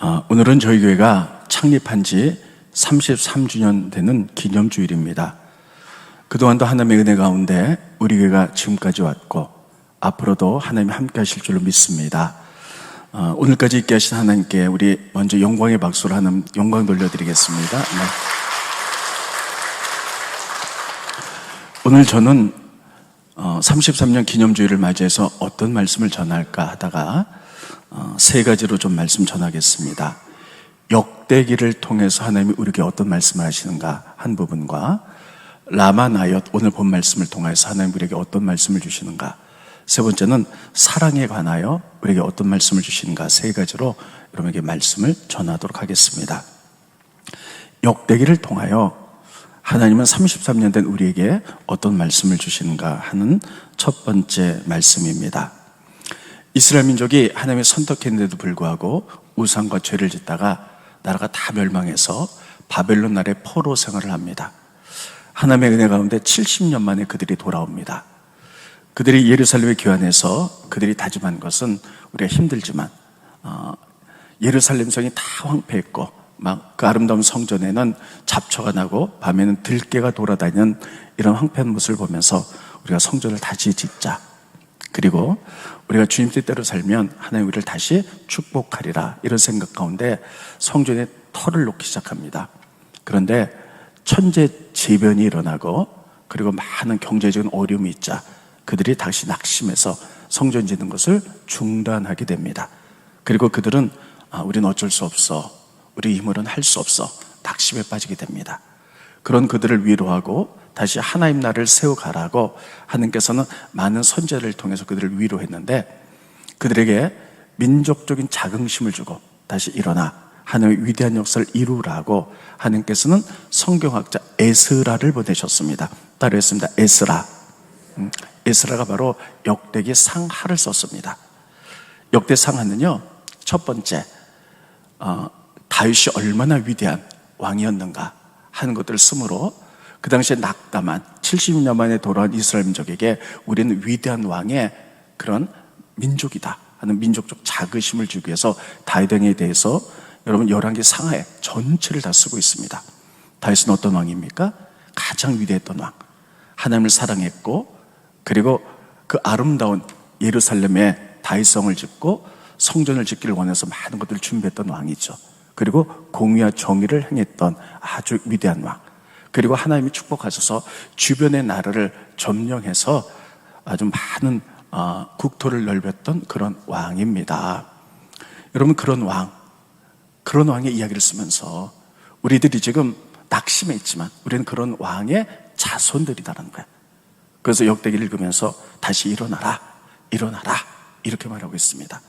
오늘은 저희 교회가 창립한 지 33주년 되는 기념주일입니다. 그동안도 하나님의 은혜 가운데 우리 교회가 지금까지 왔고 앞으로도 하나님이 함께 하실 줄로 믿습니다. 오늘까지 있게 하신 하나님께 우리 먼저 영광의 박수를 하는 영광 돌려드리겠습니다. 네. 오늘 저는 33년 기념주일을 맞이해서 어떤 말씀을 전할까 하다가 세 가지로 좀 말씀 전하겠습니다. 역대기를 통해서 하나님이 우리에게 어떤 말씀을 하시는가 한 부분과 라마나얏 오늘 본 말씀을 통해서 하나님 우리에게 어떤 말씀을 주시는가, 세 번째는 사랑에 관하여 우리에게 어떤 말씀을 주시는가, 세 가지로 여러분에게 말씀을 전하도록 하겠습니다. 역대기를 통하여 하나님은 33년 된 우리에게 어떤 말씀을 주시는가 하는 첫 번째 말씀입니다. 이스라엘 민족이 하나님의 선택했는데도 불구하고 우상과 죄를 짓다가 나라가 다 멸망해서 바벨론 나라의 포로 생활을 합니다. 하나님의 은혜 가운데 70년 만에 그들이 돌아옵니다. 그들이 예루살렘에 귀환해서 그들이 다짐한 것은 우리가 힘들지만 예루살렘 성이 다 황폐했고 막 그 아름다운 성전에는 잡초가 나고 밤에는 들깨가 돌아다니는 이런 황폐한 모습을 보면서 우리가 성전을 다시 짓자, 그리고 우리가 주님 뜻대로 살면 하나님 우리를 다시 축복하리라, 이런 생각 가운데 성전에 터를 놓기 시작합니다. 그런데 천재지변이 일어나고 그리고 많은 경제적인 어려움이 있자 그들이 다시 낙심해서 성전 짓는 것을 중단하게 됩니다. 그리고 그들은 우리는 어쩔 수 없어, 우리 힘으로는 할 수 없어, 낙심에 빠지게 됩니다. 그런 그들을 위로하고 다시 하나님 나라를 세워가라고 하나님께서는 많은 선지자를 통해서 그들을 위로했는데, 그들에게 민족적인 자긍심을 주고 다시 일어나 하나님의 위대한 역사를 이루라고 하나님께서는 성경학자 에스라를 보내셨습니다. 따라했습니다. 에스라. 에스라가 바로 역대기 상하를 썼습니다. 역대 상하는요, 첫 번째 다윗이 얼마나 위대한 왕이었는가 하는 것들을 쓰므로 그 당시에 낙담한 70년 만에 돌아온 이스라엘 민족에게 우리는 위대한 왕의 그런 민족이다 하는 민족적 자긍심을 주기 위해서 다윗 왕에 대해서 여러분 열왕기 상하에 전체를 다 쓰고 있습니다. 다윗은 어떤 왕입니까? 가장 위대했던 왕, 하나님을 사랑했고 그리고 그 아름다운 예루살렘에 다윗성을 짓고 성전을 짓기를 원해서 많은 것들을 준비했던 왕이죠. 그리고 공의와 정의를 행했던 아주 위대한 왕, 그리고 하나님이 축복하셔서 주변의 나라를 점령해서 아주 많은 국토를 넓혔던 그런 왕입니다. 여러분, 그런 왕의 이야기를 쓰면서 우리들이 지금 낙심해 있지만 우리는 그런 왕의 자손들이라는 거예요. 그래서 역대기를 읽으면서 다시 일어나라 이렇게 말하고 있습니다.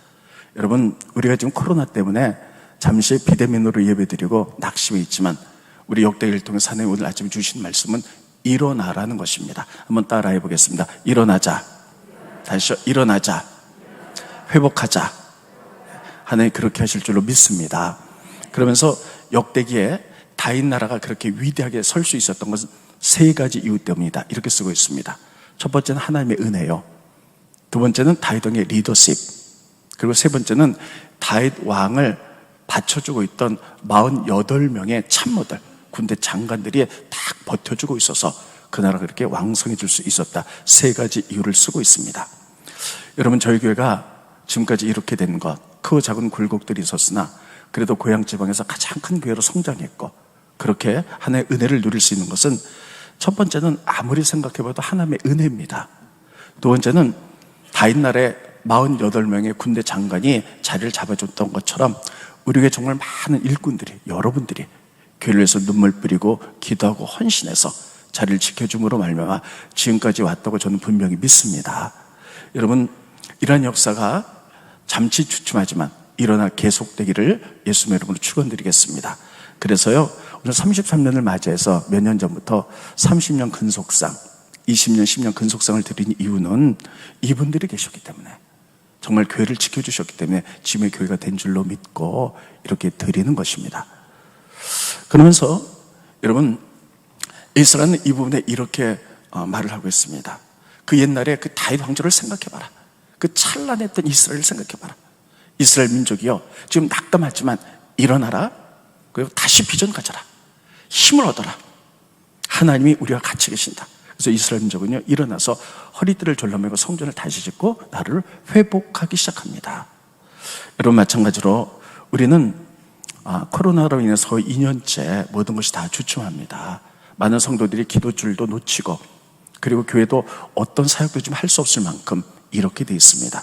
여러분, 우리가 지금 코로나 때문에 잠시 비대면으로 예배드리고 낙심해 있지만 우리 역대기를 통해서 하나님 오늘 아침에 주신 말씀은 일어나라는 것입니다. 한번 따라해 보겠습니다. 일어나자. 다시요. 일어나자. 회복하자. 하나님 그렇게 하실 줄로 믿습니다. 그러면서 역대기에 다윗 나라가 그렇게 위대하게 설 수 있었던 것은 세 가지 이유 때문이다, 이렇게 쓰고 있습니다. 첫 번째는 하나님의 은혜요, 두 번째는 다윗 왕의 리더십, 그리고 세 번째는 다윗 왕을 받쳐주고 있던 48명의 참모들, 군대 장관들이 딱 버텨주고 있어서 그 나라가 그렇게 왕성해질 수 있었다, 세 가지 이유를 쓰고 있습니다. 여러분, 저희 교회가 지금까지 이렇게 된 것, 크고 작은 굴곡들이 있었으나 그래도 고향 지방에서 가장 큰 교회로 성장했고 그렇게 하나님의 은혜를 누릴 수 있는 것은 첫 번째는 아무리 생각해봐도 하나님의 은혜입니다. 두 번째는 다윗 나라의 48명의 군대 장관이 자리를 잡아줬던 것처럼 우리에게 정말 많은 일꾼들이, 여러분들이 교회를 위해서 눈물 뿌리고 기도하고 헌신해서 자리를 지켜줌으로 말미암아 지금까지 왔다고 저는 분명히 믿습니다. 여러분, 이러한 역사가 잠시 주춤하지만 일어나 계속되기를 예수님의 이름으로 축원드리겠습니다. 그래서요, 오늘 33년을 맞이해서 몇 년 전부터 30년 근속상, 20년, 10년 근속상을 드린 이유는 이분들이 계셨기 때문에, 정말 교회를 지켜주셨기 때문에 지금의 교회가 된 줄로 믿고 이렇게 드리는 것입니다. 그러면서 여러분, 에스라는 이 부분에 이렇게 말을 하고 있습니다. 그 옛날에 그 다윗 왕조를 생각해봐라. 그 찬란했던 이스라엘을 생각해봐라. 이스라엘 민족이요, 지금 낙담하지만 일어나라. 그리고 다시 비전 가져라. 힘을 얻어라. 하나님이 우리와 같이 계신다. 그래서 이스라엘 민족은요, 일어나서 허리띠를 졸라매고 성전을 다시 짓고 나라를 회복하기 시작합니다. 여러분, 마찬가지로 우리는 코로나로 인해서 2년째 모든 것이 다 주춤합니다. 많은 성도들이 기도줄도 놓치고, 그리고 교회도 어떤 사역도 좀 할 수 없을 만큼 이렇게 돼 있습니다.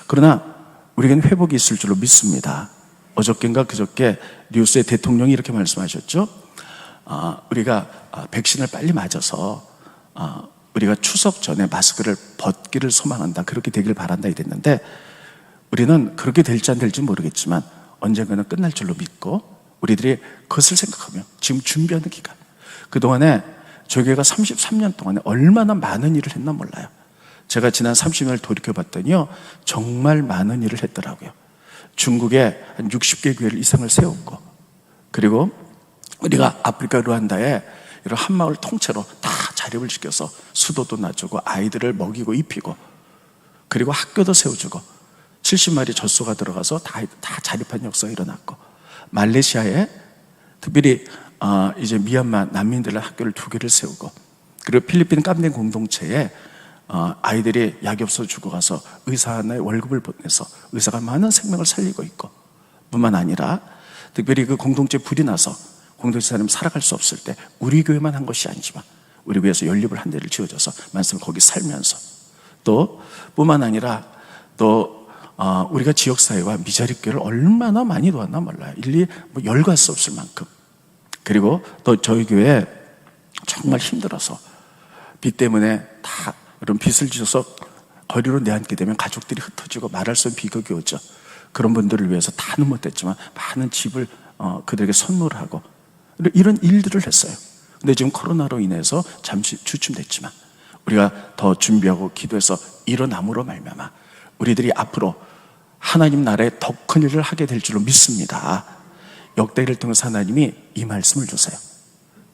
그러나 우리에게는 회복이 있을 줄로 믿습니다. 어저께인가 그저께 뉴스에 대통령이 이렇게 말씀하셨죠. 우리가 백신을 빨리 맞아서 우리가 추석 전에 마스크를 벗기를 소망한다, 그렇게 되길 바란다 이랬는데, 우리는 그렇게 될지 안 될지 모르겠지만 언젠가는 끝날 줄로 믿고 우리들이 그것을 생각하며 지금 준비하는 기간, 그동안에 저희 교회가 33년 동안에 얼마나 많은 일을 했나 몰라요. 제가 지난 30년을 돌이켜봤더니요, 정말 많은 일을 했더라고요. 중국에 한 60개 교회를 이상을 세웠고, 그리고 우리가 아프리카 루안다에 이런 한 마을 통째로 다 자립을 시켜서 수도도 놔주고 아이들을 먹이고 입히고, 그리고 학교도 세워주고 70마리 젖소가 들어가서 다 자립한 역사가 일어났고, 말레이시아에 특별히 이제 미얀마 난민들의 학교를 2개를 세우고, 그리고 필리핀 깜댕 공동체에 아이들이 약이 없어서 죽어가서 의사 하나의 월급을 보내서 의사가 많은 생명을 살리고 있고, 뿐만 아니라 특별히 그 공동체 불이 나서 공동체 사람이 살아갈 수 없을 때 우리 교회만 한 것이 아니지만 우리 교회에서 연립을 한 대를 지어줘서 말씀을 거기 살면서, 또 뿐만 아니라 또 우리가 지역사회와 미자립교회를 얼마나 많이 도왔나 몰라요. 일일이 열갈 수 없을 만큼. 그리고 또 저희 교회 정말 힘들어서 빚 때문에 다 이런 빚을 지어서 거리로 내앉게 되면 가족들이 흩어지고 말할 수 없는 비극이 오죠. 그런 분들을 위해서 다는 못했지만 많은 집을 그들에게 선물하고 이런 일들을 했어요. 근데 지금 코로나로 인해서 잠시 주춤됐지만 우리가 더 준비하고 기도해서 일어남으로 말미암아 우리들이 앞으로 하나님 나라에 더 큰 일을 하게 될 줄로 믿습니다. 역대기를 통해서 하나님이 이 말씀을 주세요.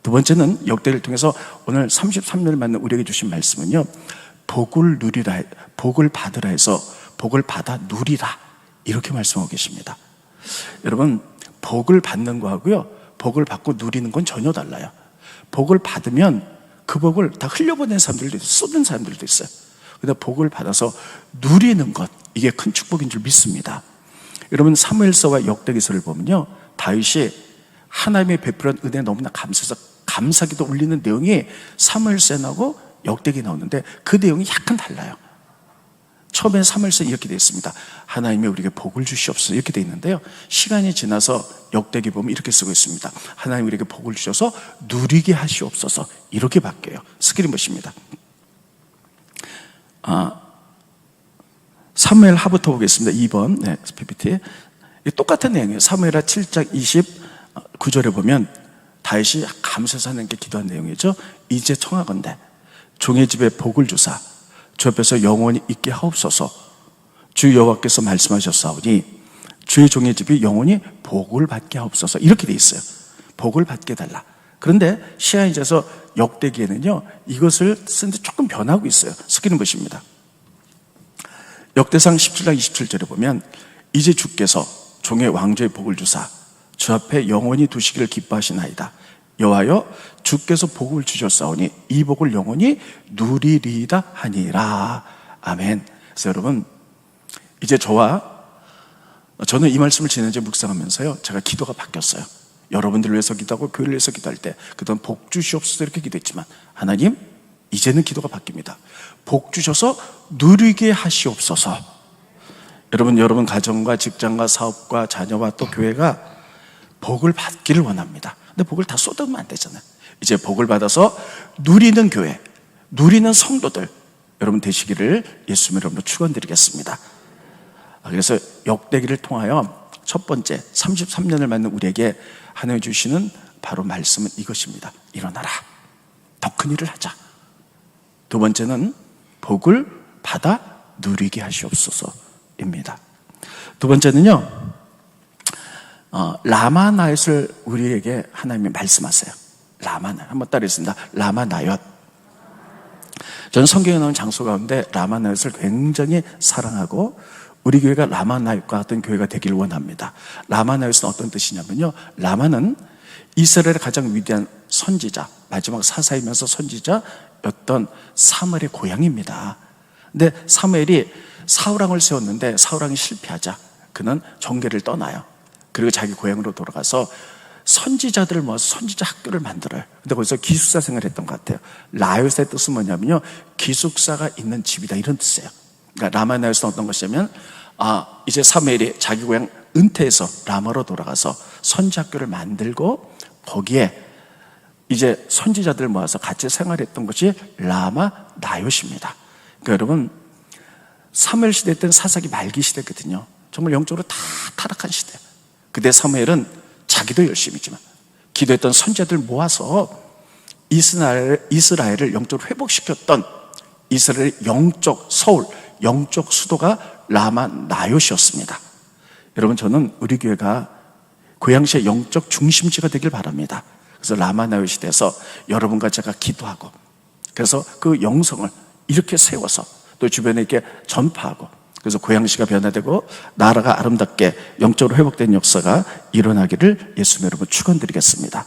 두 번째는 역대기를 통해서 오늘 33년을 맞는 우리에게 주신 말씀은요, 복을 누리라, 복을 받으라 해서 복을 받아 누리라, 이렇게 말씀하고 계십니다. 여러분, 복을 받는 거하고요, 복을 받고 누리는 건 전혀 달라요. 복을 받으면 그 복을 다 흘려보내는 사람들도 있어요. 쏟는 사람들도 있어요. 그런데 복을 받아서 누리는 것, 이게 큰 축복인 줄 믿습니다. 여러분, 사무엘서와 역대기서를 보면요, 다윗이 하나님의 베풀은 은혜에 너무나 감사해서 감사기도 올리는 내용이 사무엘서에 나오고 역대기에 나오는데 그 내용이 약간 달라요. 처음에 사무엘서에 이렇게 되어 있습니다. 하나님이 우리에게 복을 주시옵소서, 이렇게 되어 있는데요, 시간이 지나서 역대기 보면 이렇게 쓰고 있습니다. 하나님 우리에게 복을 주셔서 누리게 하시옵소서, 이렇게 바뀌어요. 스크린 보십니다. 사무엘 하부터 보겠습니다. 2번 네, PPT. 똑같은 내용이에요. 사무엘하 7장 29절에 보면 다윗이 감사해서 하나님께 기도한 내용이죠. 이제 청하건대 종의 집에 복을 주사 주 앞에서 영원히 있게 하옵소서. 주 여호와께서 말씀하셨사오니 주의 종의 집이 영원히 복을 받게 하옵소서, 이렇게 돼 있어요. 복을 받게 달라. 그런데 시간이 지나서 역대기에는요, 이것을 쓰는데 조금 변하고 있어요. 스크린 보십니다. 역대상 17장 27절에 보면 이제 주께서 종의 왕조의 복을 주사 주 앞에 영원히 두시기를 기뻐하시나이다. 여호와여, 주께서 복을 주셨사오니 이 복을 영원히 누리리이다 하니라. 아멘. 그래서 여러분, 이제 저는 이 말씀을 지난주에 묵상하면서요, 제가 기도가 바뀌었어요. 여러분들을 위해서 기도하고 교회를 위해서 기도할 때 그동안 복 주시옵소서 이렇게 기도했지만, 하나님, 이제는 기도가 바뀝니다. 복 주셔서 누리게 하시옵소서. 여러분 가정과 직장과 사업과 자녀와 또 교회가 복을 받기를 원합니다. 근데 복을 다 쏟으면 안 되잖아요. 이제 복을 받아서 누리는 교회, 누리는 성도들 여러분 되시기를 예수님 이름으로 축원드리겠습니다. 그래서 역대기를 통하여 첫 번째 33년을 맞는 우리에게 하나님이 주시는 바로 말씀은 이것입니다. 일어나라, 더 큰 일을 하자. 두 번째는 복을 받아 누리게 하시옵소서입니다. 두 번째는요, 라마나얏을 우리에게 하나님이 말씀하세요. 라마나얏, 한번 따라했습니다. 라마나얏. 저는 성경에 나온 장소 가운데 라마나얏을 굉장히 사랑하고 우리 교회가 라마나옳과 같은 교회가 되기를 원합니다. 라마나옳은 어떤 뜻이냐면요, 라마는 이스라엘의 가장 위대한 선지자, 마지막 사사이면서 선지자였던 사무엘의 고향입니다. 근데 사무엘이 사울왕을 세웠는데 사울왕이 실패하자 그는 정계를 떠나요. 그리고 자기 고향으로 돌아가서 선지자들을 모아서 선지자 학교를 만들어요. 근데 거기서 기숙사 생활을 했던 것 같아요. 라옳의 뜻은 뭐냐면요, 기숙사가 있는 집이다, 이런 뜻이에요. 그러니까 라마나옳은 어떤 것이냐면, 이제 사무엘이 자기 고향 은퇴해서 라마로 돌아가서 선지학교를 만들고 거기에 이제 선지자들 모아서 같이 생활했던 것이 라마나옳입니다. 그러니까 여러분, 사무엘 시대 때는 사사기 말기 시대거든요. 정말 영적으로 다 타락한 시대. 그때 사무엘은 자기도 열심히 했지만 기도했던 선지자들 모아서 이스라엘을 영적으로 회복시켰던 이스라엘의 영적 서울, 영적 수도가 라마나옳이었습니다. 여러분, 저는 우리 교회가 고양시의 영적 중심지가 되길 바랍니다. 그래서 라마나옳에 대해서 여러분과 제가 기도하고, 그래서 그 영성을 이렇게 세워서 또 주변에 이렇게 전파하고, 그래서 고양시가 변화되고 나라가 아름답게 영적으로 회복된 역사가 일어나기를 예수님 여러분 축원드리겠습니다.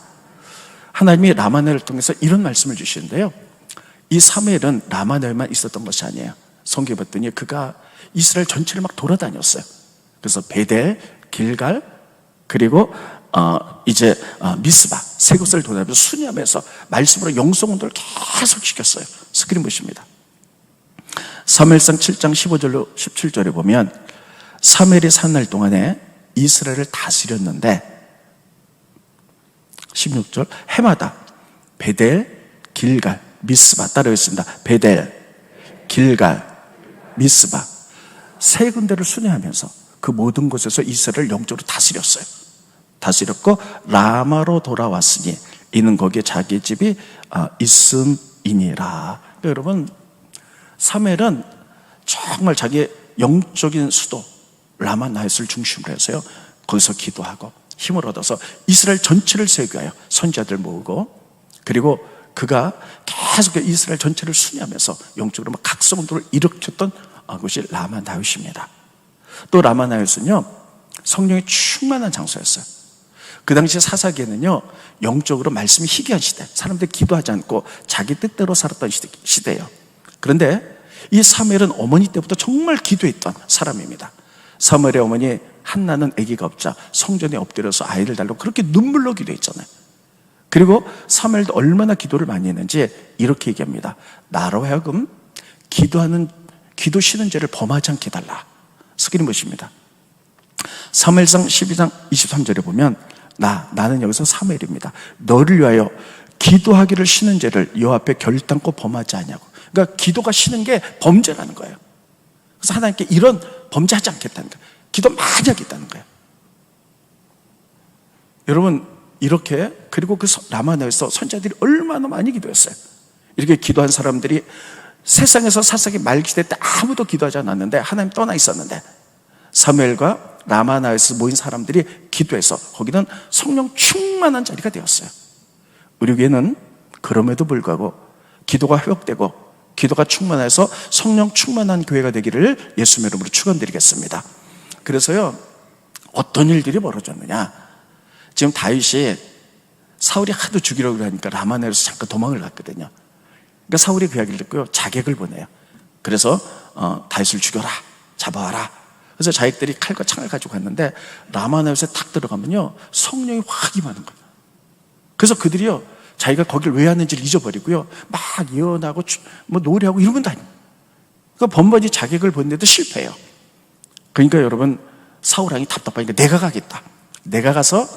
하나님이 라마나옳을 통해서 이런 말씀을 주시는데요, 이 사무엘은 라마나옳만 있었던 것이 아니에요. 성경에 봤더니 그가 이스라엘 전체를 막 돌아다녔어요. 그래서 베델, 길갈, 그리고 이제 미스바 세 곳을 돌아다니면서 순회하면서 말씀으로 영성 운동을 계속 시켰어요. 스크린 보십니다. 사무엘상 7장 15절로 17절에 보면 사무엘이 사는 날 동안에 이스라엘을 다스렸는데, 16절, 해마다 베델, 길갈, 미스바, 따라 했습니다. 베델, 길갈, 미스바 세 군데를 순회하면서 그 모든 곳에서 이스라엘을 영적으로 다스렸어요. 다스렸고 라마로 돌아왔으니 이는 거기에 자기 집이 있음이니라. 여러분, 사무엘은 정말 자기의 영적인 수도 라마나옳을 중심으로 해서요, 거기서 기도하고 힘을 얻어서 이스라엘 전체를 세우게 하여 선지자들 모으고, 그리고 그가 계속 이스라엘 전체를 순회하면서 영적으로 막 각성운동을 일으켰던 곳이 라마나옳입니다. 또 라마나옳은요, 성령이 충만한 장소였어요. 그 당시 사사기에는요, 영적으로 말씀이 희귀한 시대, 사람들이 기도하지 않고 자기 뜻대로 살았던 시대예요. 그런데 이 사무엘은 어머니 때부터 정말 기도했던 사람입니다. 사무엘의 어머니 한나는 아기가 없자 성전에 엎드려서 아이를 달라고 그렇게 눈물로 기도했잖아요. 그리고 사무엘도 얼마나 기도를 많이 했는지 이렇게 얘기합니다. 나로 하여금 기도 쉬는 죄를 범하지 않게 해달라. 스크린 보십니다. 사무엘상 12장 23절에 보면 나는 여기서 사무엘입니다. 너를 위하여 기도하기를 쉬는 죄를 여호와 앞에 결단코 범하지 않냐고. 그러니까 기도가 쉬는 게 범죄라는 거예요. 그래서 하나님께 이런 범죄하지 않겠다는 거예요. 기도 많이 하겠다는 거예요. 여러분, 이렇게, 그리고 그 라마나에서 선지자들이 얼마나 많이 기도했어요. 이렇게 기도한 사람들이 세상에서 사사기 말기시대 때 아무도 기도하지 않았는데 하나님 떠나 있었는데 사무엘과 라마나에서 모인 사람들이 기도해서 거기는 성령 충만한 자리가 되었어요. 우리 교회는 그럼에도 불구하고 기도가 회복되고 기도가 충만해서 성령 충만한 교회가 되기를 예수님의 이름으로 축원드리겠습니다. 그래서요, 어떤 일들이 벌어졌느냐, 지금 다윗이 사울이 하도 죽이려고 하니까 라마나에서 잠깐 도망을 갔거든요. 그러니까 사울이 그 이야기를 듣고요, 자객을 보내요. 그래서 다윗을 죽여라, 잡아와라. 그래서 자객들이 칼과 창을 가지고 갔는데 라마나에서에 탁 들어가면요, 성령이 확 임하는 거예요. 그래서 그들이요, 자기가 거기를 왜 왔는지를 잊어버리고요, 막 예언하고 뭐 노래하고 이러면 다녀요. 그러니까 번번이 자객을 보내도 실패해요. 그러니까 여러분, 사울왕이 답답하니까 내가 가겠다. 내가 가서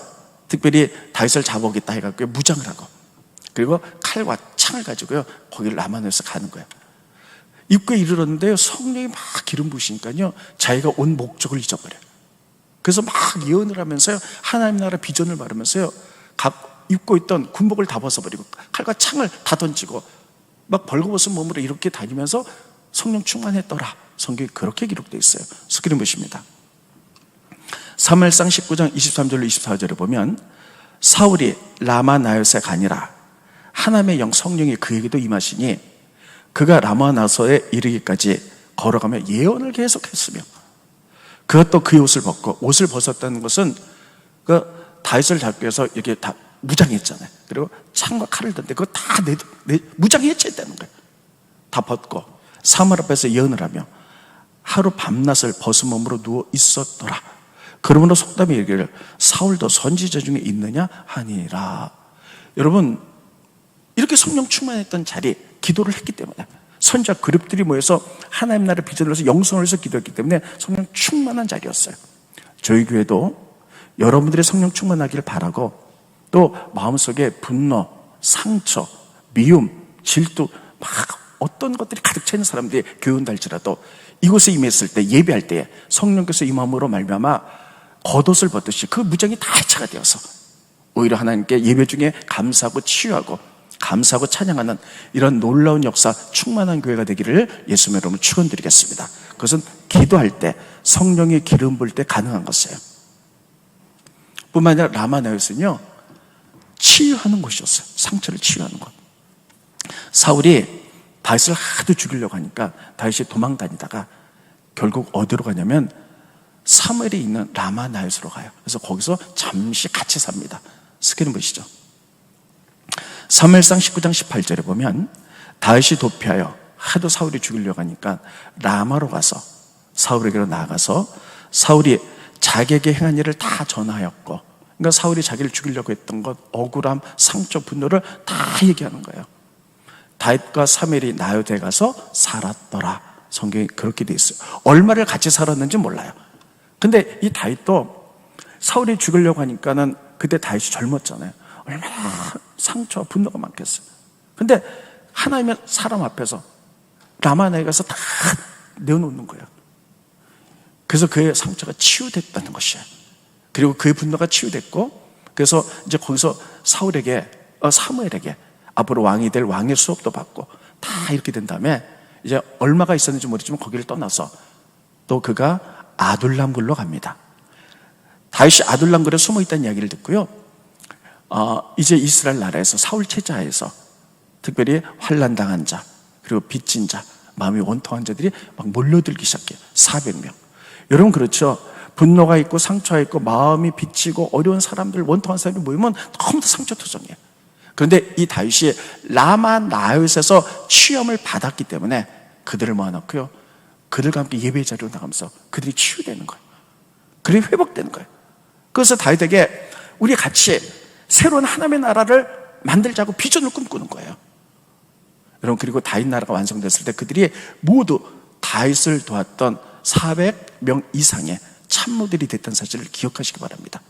특별히 다윗을 잡아오겠다 해갖고 무장을 하고, 그리고 칼과 창을 가지고요, 거기를 라마나에서 가는 거예요. 입구에 이르렀는데요, 성령이 막 기름 부으시니까요, 자기가 온 목적을 잊어버려요. 그래서 막 예언을 하면서요, 하나님 나라 비전을 말하면서요, 각 입고 있던 군복을 다 벗어버리고 칼과 창을 다 던지고 막 벌거벗은 몸으로 이렇게 다니면서 성령 충만했더라. 성경에 그렇게 기록되어 있어요. 스크린 보십니다. 사무엘상 19장 23절로 24절에 보면 사울이 라마나요세 가니라 하나님의 영 성령이 그에게도 임하시니 그가 라마나소에 이르기까지 걸어가며 예언을 계속했으며 그가 또 그의 옷을 벗고, 옷을 벗었다는 것은 그 다윗을 잡기 위해서 이렇게 다 무장했잖아요. 그리고 창과 칼을 던데 그거 다 무장히 해체했다는 거예요. 다 벗고 사물 앞에서 예언을 하며 하루 밤낮을 벗은 몸으로 누워 있었더라. 그러므로 속담이 이르기를 사울도 선지자 중에 있느냐 하니라. 여러분, 이렇게 성령 충만했던 자리, 기도를 했기 때문에, 선지자 그룹들이 모여서 하나님 나라의 비전을 위해서 영성을 위해서 기도했기 때문에 성령 충만한 자리였어요. 저희 교회도 여러분들의 성령 충만하기를 바라고, 또 마음속에 분노, 상처, 미움, 질투, 막 어떤 것들이 가득 차 있는 사람들이 교회 온다 할지라도 이곳에 임했을 때, 예배할 때 성령께서 이 마음으로 말미암아 겉옷을 벗듯이 그 무장이 다 해체가 되어서 오히려 하나님께 예배 중에 감사하고 치유하고 감사하고 찬양하는 이런 놀라운 역사, 충만한 교회가 되기를 예수님의 이름으로 축원드리겠습니다. 그것은 기도할 때, 성령의 기름 부을 때 가능한 것이에요. 뿐만 아니라 라마나요스는요, 치유하는 곳이었어요. 상처를 치유하는 곳. 사울이 다윗을 하도 죽이려고 하니까 다윗이 도망 다니다가 결국 어디로 가냐면 사무엘이 있는 라마나요스로 가요. 그래서 거기서 잠시 같이 삽니다. 스크린 보시죠. 사무엘상 19장 18절에 보면 다윗이 도피하여 하도 사울이 죽이려고 하니까 라마로 가서 사울에게로 나아가서 사울이 자기에게 행한 일을 다 전하였고, 그러니까 사울이 자기를 죽이려고 했던 것, 억울함, 상처, 분노를 다 얘기하는 거예요. 다윗과 사무엘이 나요대에 가서 살았더라. 성경이 그렇게 돼 있어요. 얼마를 같이 살았는지 몰라요. 근데 이 다윗도 사울이 죽이려고 하니까는 그때 다윗이 젊었잖아요. 얼마나 상처, 분노가 많겠어요. 근데 하나님의 사람 앞에서 라마나에 가서 다 내어놓는 거예요. 그래서 그의 상처가 치유됐다는 것이에요. 그리고 그의 분노가 치유됐고, 그래서 이제 거기서 사무엘에게 앞으로 왕이 될 왕의 수업도 받고 다 이렇게 된 다음에 이제 얼마가 있었는지 모르지만 거기를 떠나서 또 그가 아둘람 굴로 갑니다. 다윗이 아둘람 굴에 숨어 있다는 이야기를 듣고요. 이제 이스라엘 나라에서 사울 체제하에서 특별히 환난 당한 자, 그리고 빚진 자, 마음이 원통한 자들이 막 몰려들기 시작해요. 400명. 여러분, 그렇죠? 분노가 있고 상처가 있고 마음이 빚지고 어려운 사람들, 원통한 사람이 모이면 너무 상처투성이에요. 그런데 이 다윗이 라마나요스에서 취함을 받았기 때문에 그들을 모아놓고요, 그들과 함께 예배의 자리로 나가면서 그들이 치유되는 거예요. 그들이 회복되는 거예요. 그래서 다윗에게 우리 같이 새로운 하나님의 나라를 만들자고 비전을 꿈꾸는 거예요. 여러분, 그리고 다윗 나라가 완성됐을 때 그들이 모두 다윗을 도왔던 400명 이상의 참모들이 됐던 사실을 기억하시기 바랍니다.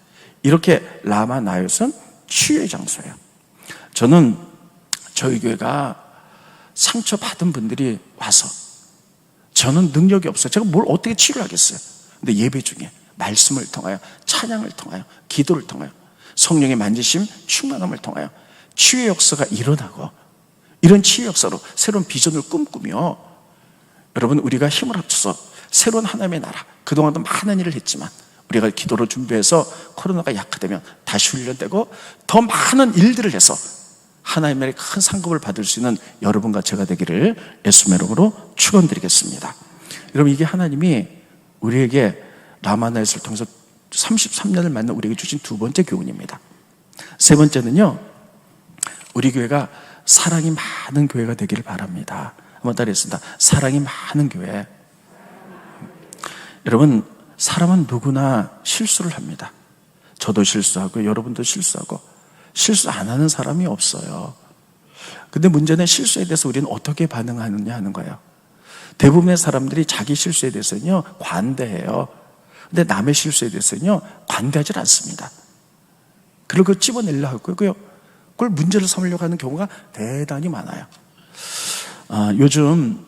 이렇게 라마나요스는 치유의 장소예요. 저는 저희 교회가 상처받은 분들이 와서, 저는 능력이 없어요. 제가 뭘 어떻게 치유를 하겠어요. 근데 예배 중에 말씀을 통하여, 찬양을 통하여, 기도를 통하여, 성령의 만지심, 충만함을 통하여 치유의 역사가 일어나고, 이런 치유의 역사로 새로운 비전을 꿈꾸며, 여러분, 우리가 힘을 합쳐서 새로운 하나님의 나라, 그동안도 많은 일을 했지만 우리가 기도로 준비해서 코로나가 약화되면 다시 훈련되고 더 많은 일들을 해서 하나님의 큰 상급을 받을 수 있는 여러분과 제가 되기를 예수님의 이름으로 축원드리겠습니다. 여러분, 이게 하나님이 우리에게 라마나요스를 통해서 33년을 만나 우리에게 주신 두 번째 교훈입니다. 세 번째는요, 우리 교회가 사랑이 많은 교회가 되기를 바랍니다. 한번 따라했습니다. 사랑이 많은 교회. 여러분, 사람은 누구나 실수를 합니다. 저도 실수하고 여러분도 실수하고, 실수 안 하는 사람이 없어요. 근데 문제는 실수에 대해서 우리는 어떻게 반응하느냐 하는 거예요. 대부분의 사람들이 자기 실수에 대해서는요 관대해요. 근데 남의 실수에 대해서는요 관대하지 않습니다. 그리고 그걸 찝어내려고 하고요, 그걸 문제를 삼으려고 하는 경우가 대단히 많아요. 요즘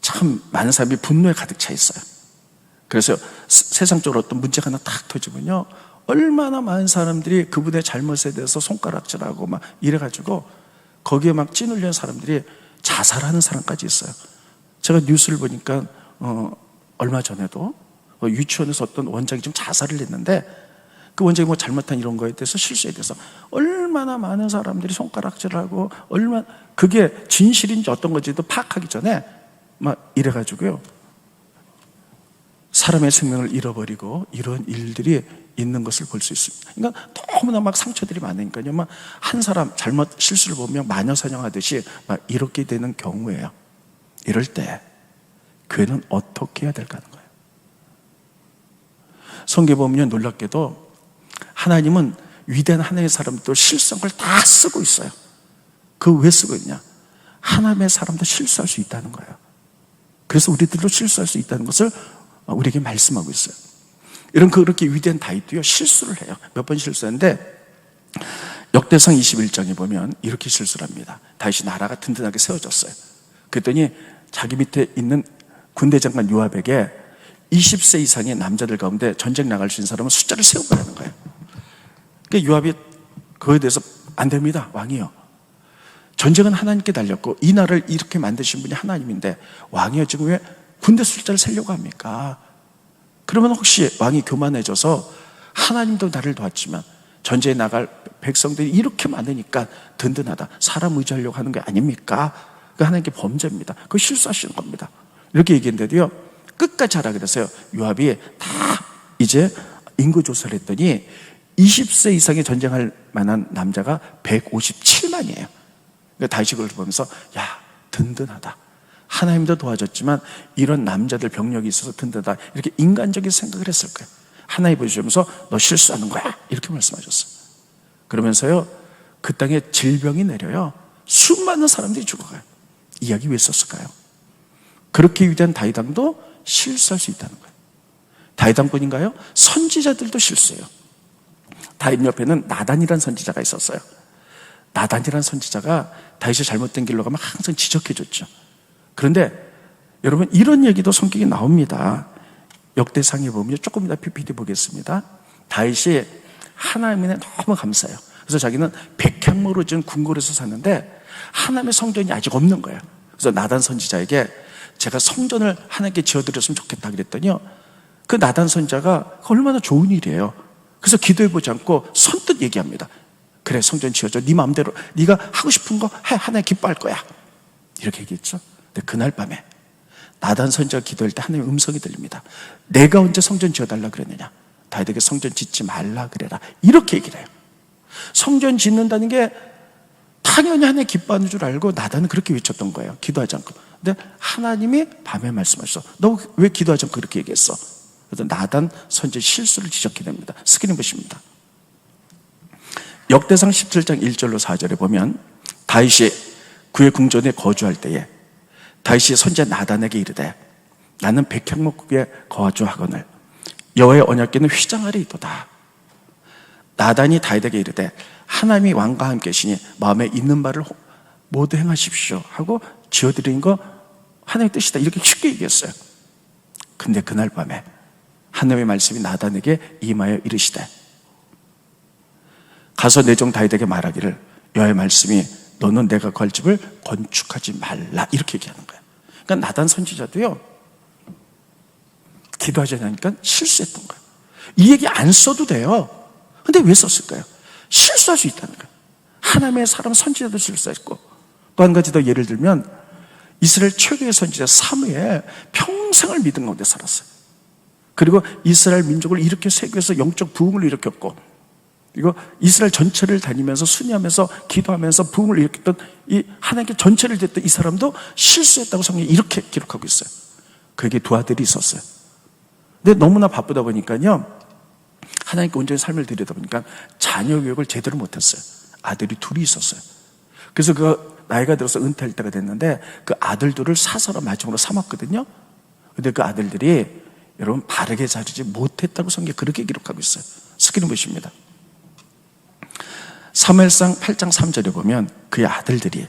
참 많은 사람이 분노에 가득 차 있어요. 그래서 세상적으로 어떤 문제가 하나 탁 터지면요, 얼마나 많은 사람들이 그분의 잘못에 대해서 손가락질하고 막 이래가지고 거기에 막 찌눌리는 사람들이 자살하는 사람까지 있어요. 제가 뉴스를 보니까 얼마 전에도 유치원에서 어떤 원장이 좀 자살을 했는데, 그 원장이 뭐 잘못한 이런 거에 대해서, 실수에 대해서 얼마나 많은 사람들이 손가락질하고, 얼마나 그게 진실인지 어떤 건지도 파악하기 전에 막 이래가지고요, 사람의 생명을 잃어버리고 이런 일들이 있는 것을 볼 수 있습니다. 그러니까 너무나 막 상처들이 많으니까요. 막 한 사람 잘못 실수를 보면 마녀사냥하듯이 막 이렇게 되는 경우예요. 이럴 때 교회는 어떻게 해야 될까 하는 거예요. 성경에 보면 놀랍게도 하나님은 위대한 하나님의 사람도 실수한 걸 다 쓰고 있어요. 그거 왜 쓰고 있냐? 하나님의 사람도 실수할 수 있다는 거예요. 그래서 우리들도 실수할 수 있다는 것을 우리에게 말씀하고 있어요. 이런 그렇게 위대한 다윗도요 실수를 해요. 몇 번 실수했는데 역대상 21장에 보면 이렇게 실수를 합니다. 다윗이 나라가 든든하게 세워졌어요. 그랬더니 자기 밑에 있는 군대 장관 요압에게 20세 이상의 남자들 가운데 전쟁 나갈 수 있는 사람은 숫자를 세워보라는 거예요. 그러니까 요압이 그거에 대해서 안 됩니다. 왕이요. 전쟁은 하나님께 달렸고 이 나라를 이렇게 만드신 분이 하나님인데 왕이요 지금 왜 군대 숫자를 세려고 합니까? 그러면 혹시 왕이 교만해져서 하나님도 나를 도왔지만 전쟁에 나갈 백성들이 이렇게 많으니까 든든하다. 사람 의지하려고 하는 게 아닙니까? 그 하나님께 범죄입니다. 그거 실수하시는 겁니다. 이렇게 얘기했는데도요 끝까지 하라 그랬어요. 요압이 다 이제 인구 조사를 했더니 20세 이상의 전쟁할 만한 남자가 157만이에요. 그러니까 다윗이 그걸 보면서 야 든든하다. 하나님도 도와줬지만 이런 남자들 병력이 있어서 든든하다. 이렇게 인간적인 생각을 했을 거예요. 하나님 보시면서 너 실수하는 거야. 이렇게 말씀하셨어요. 그러면서요 그 땅에 질병이 내려요. 수많은 사람들이 죽어가요. 이야기 왜 썼을까요? 그렇게 위대한 다윗 왕도 실수할 수 있다는 거예요. 다윗 왕뿐인가요? 선지자들도 실수해요. 다윗 옆에는 나단이라는 선지자가 있었어요. 나단이라는 선지자가 다윗이 잘못된 길로 가면 항상 지적해줬죠. 그런데 여러분 이런 얘기도 성경에 나옵니다. 역대상에 보면 조금 이따 PPT 보겠습니다. 다윗이 하나님에 너무 감사해요. 그래서 자기는 백향목으로 지은 궁궐에서 사는데 하나님의 성전이 아직 없는 거예요. 그래서 나단 선지자에게 제가 성전을 하나님께 지어드렸으면 좋겠다 그랬더니요 그 나단 선지자가 얼마나 좋은 일이에요. 그래서 기도해보지 않고 선뜻 얘기합니다. 그래 성전 지어줘. 네 마음대로 네가 하고 싶은 거 해. 하나님 기뻐할 거야. 이렇게 얘기했죠. 근데 그날 밤에 나단 선지자가 기도할 때 하나님의 음성이 들립니다. 내가 언제 성전 지어달라 그랬느냐? 다윗에게 성전 짓지 말라 그래라. 이렇게 얘기를 해요. 성전 짓는다는 게 당연히 하나님 기뻐하는 줄 알고 나단은 그렇게 외쳤던 거예요. 기도하지 않고. 근데 하나님이 밤에 말씀하셨어. 너 왜 기도하지 않고 그렇게 얘기했어? 그래서 나단 선지자 실수를 지적해냅니다. 스크린 보십니다. 역대상 17장 1절로 4절에 보면 다윗이 그의 궁전에 거주할 때에 다윗이 선지자 나단에게 이르되 나는 백향목국에 거주하거늘 여호와의 언약궤는 휘장 아래 있도다. 나단이 다윗에게 이르되 하나님이 왕과 함께 계시니 마음에 있는 바를 모두 행하십시오 하고 지어드린 거 하나님의 뜻이다. 이렇게 쉽게 얘기했어요. 근데 그날 밤에 하나님의 말씀이 나단에게 임하여 이르시되 가서 내 종 다윗에게 말하기를 여호와의 말씀이 너는 내가 거할 집을 건축하지 말라. 이렇게 얘기하는 거예요. 그러니까 나단 선지자도요 기도하지 않으니까 실수했던 거예요. 이 얘기 안 써도 돼요. 근데 왜 썼을까요? 실수할 수 있다는 거예요. 하나님의 사람 선지자도 실수했고 또 한 가지 더 예를 들면 이스라엘 최고의 선지자 사무엘 평생을 믿음 가운데 살았어요. 그리고 이스라엘 민족을 일으켜 세계에서 영적 부흥을 일으켰고 이거 이스라엘 전체를 다니면서 순회하면서 기도하면서 부흥을 일으켰던 이 하나님께 전체를 됐던 이 사람도 실수했다고 성경이 이렇게 기록하고 있어요. 그에게 두 아들이 있었어요. 근데 너무나 바쁘다 보니까요 하나님께 온전히 삶을 드리다 보니까 자녀 교육을 제대로 못했어요. 아들이 둘이 있었어요. 그래서 그 나이가 들어서 은퇴할 때가 됐는데 그 아들들을 사사로 마지막으로 삼았거든요. 근데 그 아들들이 여러분 바르게 자르지 못했다고 성경이 그렇게 기록하고 있어요. 스크린 보십니다. 사무엘상 8장 3절에 보면 그의 아들들이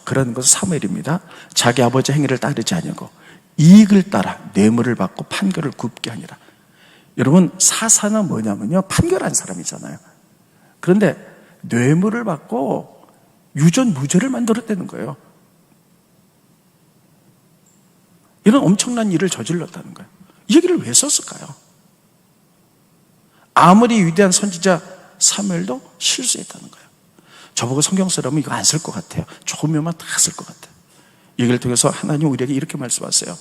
그런 것은 사무엘입니다. 자기 아버지 행위를 따르지 아니하고 이익을 따라 뇌물을 받고 판결을 굽게 하니라. 여러분 사사는 뭐냐면요 판결한 사람이잖아요. 그런데 뇌물을 받고 유전 무죄를 만들었다는 거예요. 이런 엄청난 일을 저질렀다는 거예요. 이 얘기를 왜 썼을까요? 아무리 위대한 선지자 사무엘도 실수했다는 거예요. 저보고 성경 쓰라면 이거 안 쓸 것 같아요. 좋으면 다 쓸 것 같아요. 이 얘기를 통해서 하나님 우리에게 이렇게 말씀하세요.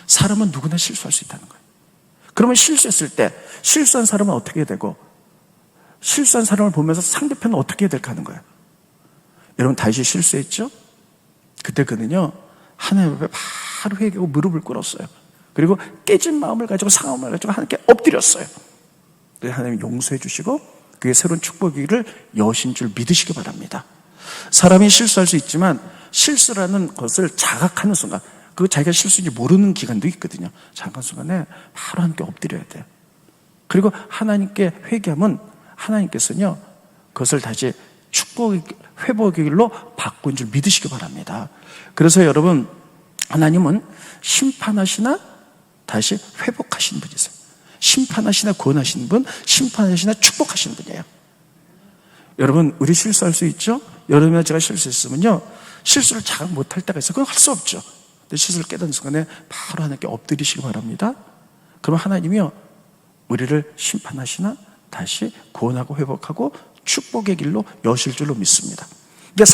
사람은 누구나 실수할 수 있다는 거예요. 그러면 실수했을 때 실수한 사람은 어떻게 해야 되고, 실수한 사람을 보면서 상대편은 어떻게 해야 될까 하는 거예요. 여러분, 다윗이 실수했죠? 그때 그는요, 하나님 앞에 바로 회개하고 무릎을 꿇었어요. 그리고 깨진 마음을 가지고, 상한 마음을 가지고 하나님께 엎드렸어요. 하나님이 용서해 주시고 그게 새로운 축복이기를 여신 줄 믿으시기 바랍니다. 사람이 실수할 수 있지만 실수라는 것을 자각하는 순간, 그 자기가 실수인지 모르는 기간도 있거든요. 잠깐 순간에 바로 하나님께 엎드려야 돼요. 그리고 하나님께 회개하면 하나님께서는요, 그것을 다시 회복의 길로 바꾼 줄 믿으시기 바랍니다. 그래서 여러분, 하나님은 심판하시나 다시 회복하시는 분이세요. 심판하시나 구원하시는 분, 심판하시나 축복하시는 분이에요. 여러분, 우리 실수할 수 있죠? 여러분이나 제가 실수했으면요, 실수를 자각 못할 때가 있어요. 그건 할 수 없죠. 근데 실수를 깨닫는 순간에 바로 하나님께 엎드리시기 바랍니다. 그럼 하나님이요, 우리를 심판하시나 다시 구원하고 회복하고 축복의 길로 여실 줄로 믿습니다. 그러니까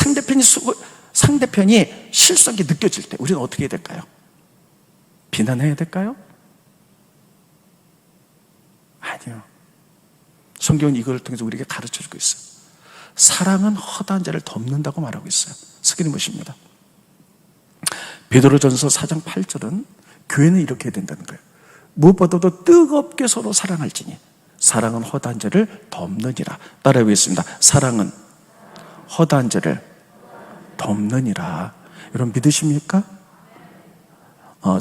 상대편이 실수한 게 느껴질 때 우리는 어떻게 해야 될까요? 비난해야 될까요? 아니요. 성경은 이걸 통해서 우리에게 가르쳐주고 있어요. 사랑은 허다한 자를 덮는다고 말하고 있어요. 스크린 보십니다. 베드로전서 4장 8절은 교회는 이렇게 해야 된다는 거예요. 무엇보다도 뜨겁게 서로 사랑할지니 사랑은 허다한 자를 덮느니라. 따라해보겠습니다. 사랑은 허다한 자를 덮느니라. 여러분, 믿으십니까?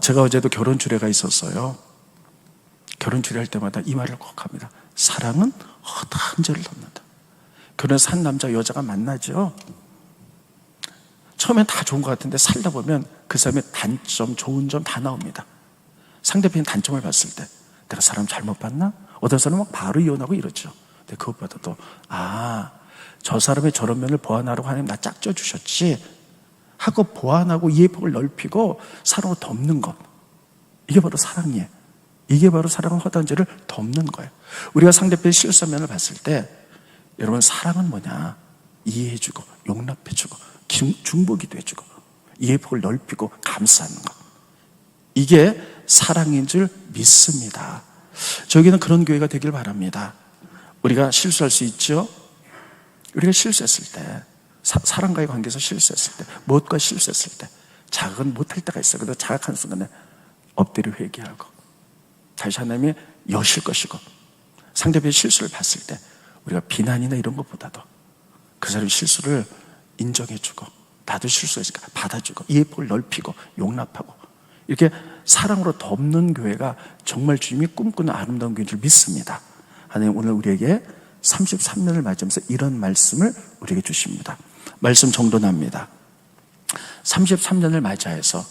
제가 어제도 결혼 주례가 있었어요. 결혼 주례할 때마다 이 말을 꼭 합니다. 사랑은 허다한 자를 덮는다. 결혼해서 한 남자 여자가 만나죠. 처음엔 다 좋은 것 같은데 살다 보면 그 사람의 단점, 좋은 점 다 나옵니다. 상대편의 단점을 봤을 때 내가 사람 잘못 봤나? 어떤 사람은 막 바로 이혼하고 이러죠. 근데 그것보다도 저 사람의 저런 면을 보완하라고 하나님 나 짝져 주셨지 하고 보완하고 이해 폭을 넓히고 사랑으로 덮는 것, 이게 바로 사랑이에요. 이게 바로 사랑은 허다한 죄를 덮는 거예요. 우리가 상대편의 실수한 면을 봤을 때 여러분, 사랑은 뭐냐? 이해해주고 용납해주고 중보기도 해주고 이해 폭을 넓히고 감싸는 것, 이게 사랑인 줄 믿습니다. 저에게는 그런 교회가 되길 바랍니다. 우리가 실수할 수 있죠? 우리가 실수했을 때, 사람과의 관계에서 실수했을 때, 무엇과 실수했을 때 자각은 못할 때가 있어요. 그래서 자각하는 순간에 엎드려 회개하고 다시 하나님이 여실 것이고, 상대편의 실수를 봤을 때 우리가 비난이나 이런 것보다도 그 사람의 실수를 인정해주고, 나도 실수했으니까 받아주고 이해폭을 넓히고 용납하고, 이렇게 사랑으로 덮는 교회가 정말 주님이 꿈꾸는 아름다운 교회인 줄 믿습니다. 하나님 오늘 우리에게 33년을 맞으면서 이런 말씀을 우리에게 주십니다. 말씀 정돈합니다. 33년을 맞이해서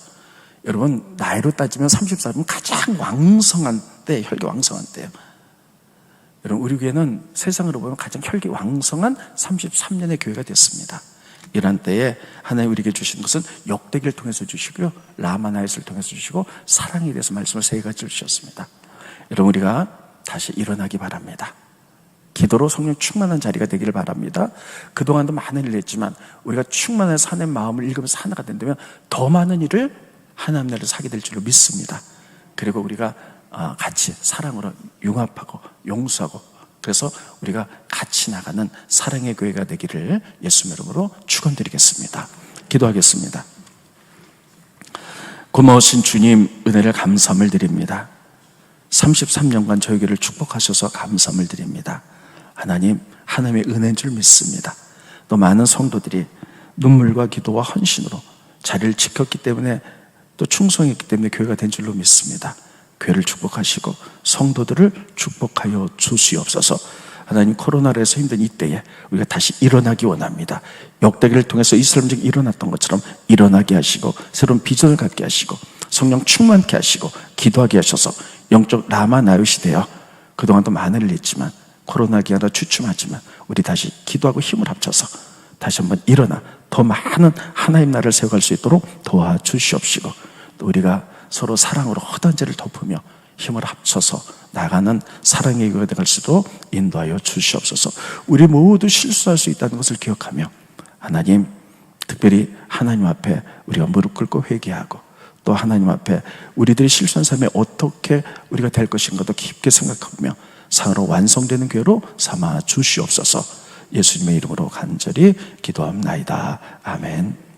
여러분, 나이로 따지면 34는 가장 왕성한 때, 혈기 왕성한 때예요. 여러분, 우리 교회는 세상으로 보면 가장 혈기 왕성한 33년의 교회가 됐습니다. 이런 때에 하나님 우리에게 주신 것은 역대기를 통해서 주시고요, 라마나잇을 통해서 주시고 사랑에 대해서 말씀을 3가지를 주셨습니다. 여러분, 우리가 다시 일어나기 바랍니다. 기도로 성령 충만한 자리가 되기를 바랍니다. 그동안도 많은 일을 했지만 우리가 충만해서 하나님의 마음을 읽으면서 하나가 된다면 더 많은 일을 하나님 나라를 사게 될 줄로 믿습니다. 그리고 우리가 같이 사랑으로 융합하고 용서하고, 그래서 우리가 같이 나가는 사랑의 교회가 되기를 예수님 이름으로 축원드리겠습니다. 기도하겠습니다. 고마우신 주님, 은혜를 감사함을 드립니다. 33년간 저희 교회를 축복하셔서 감사함을 드립니다. 하나님, 하나님의 은혜인 줄 믿습니다. 또 많은 성도들이 눈물과 기도와 헌신으로 자리를 지켰기 때문에, 또 충성했기 때문에 교회가 된 줄로 믿습니다. 교회를 축복하시고 성도들을 축복하여 주시옵소서. 하나님, 코로나로 해서 힘든 이때에 우리가 다시 일어나기 원합니다. 역대기를 통해서 이스라엘이 일어났던 것처럼 일어나게 하시고 새로운 비전을 갖게 하시고 성령 충만케 하시고 기도하게 하셔서 영적 라마나잇이 되어, 그동안도 많은 일을 했지만 코로나 기간으로 주춤하지만 우리 다시 기도하고 힘을 합쳐서 다시 한번 일어나 더 많은 하나님 나라를 세워갈 수 있도록 도와주시옵시고, 또 우리가 서로 사랑으로 허다한 죄를 덮으며 힘을 합쳐서 나가는 사랑의 교회가 될 수도 인도하여 주시옵소서. 우리 모두 실수할 수 있다는 것을 기억하며 하나님, 특별히 하나님 앞에 우리가 무릎 꿇고 회개하고 또 하나님 앞에 우리들이 실수한 삶에 어떻게 우리가 될 것인가도 깊게 생각하며 사로 완성되는 교회로 삼아 주시옵소서. 예수님의 이름으로 간절히 기도합나이다. 아멘.